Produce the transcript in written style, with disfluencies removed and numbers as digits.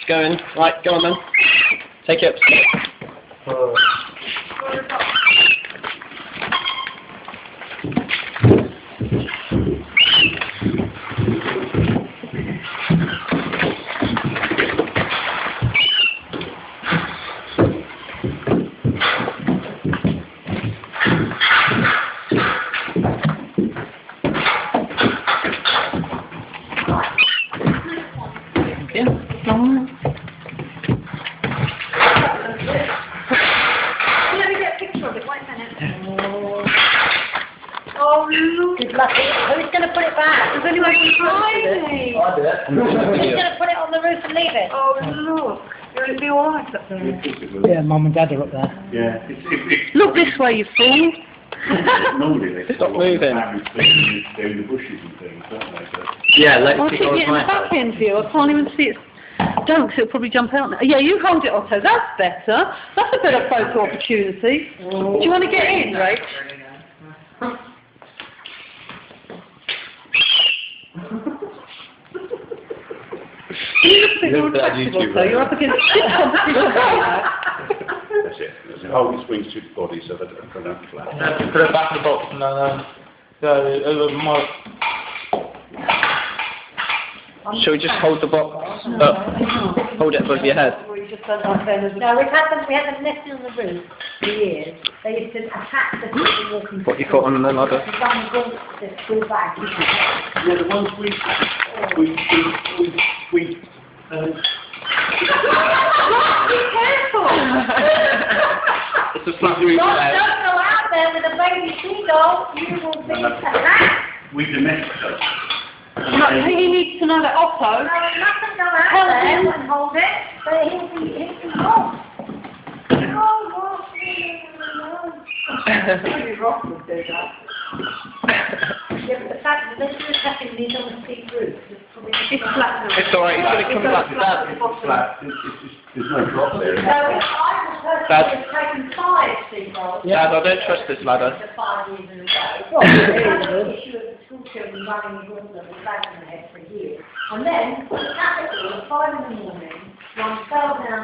going. Right, go on then. Take it. Yeah. Let me get a picture of it. Wait a minute. Oh, look. Good luck. Who's going to put it back? Does anyone try me? I'll do that. Who's going to put it on the roof and leave it? Oh, look. Will it be alright up there? Yeah, Mum and Dad are up there. Yeah. Look this way, you fool. Normally they Stop moving. doing the bushes and things, don't they? So. Yeah, let's I'll see keep what it in the back end view. I can't even see it. Don't, 'cause it'll probably jump out now. Yeah, you hold it, Otto. That's better. That's a better photo opportunity. Do you want to get in, Rach? You look a bit more attractive, Otto. You're up against shit competition right now. That's it. Hold its wings to its body so that it don't flap. Put it back in the box and then Shall we just hold the box up? Hold it above your head. No, we had them nesting on the roof for years. They used to attack the people walking. What you caught on the ladder? The one brought the school bag. Yeah, the ones we Be careful! It's a flat roof Don't there. go out there with a baby seagull. You will be attacked. we domesticate. No, he needs to know that Otto. No, you mustn't go out there and hold it, but he'll be home. Oh, what? Maybe Ross would do that. Yeah, but the fact that this is attacking these on the steep roof is probably... It's flat now. It's alright, it's going to come back down. It's flat. There's no drop there. So I was personally taken 5 seagulls. Dad, I don't trust this ladder. 5 years ago. Well, we had an issue of the school children running in Gordon with bags in their head for years. And then, the capital, at 5 in the morning, one fell down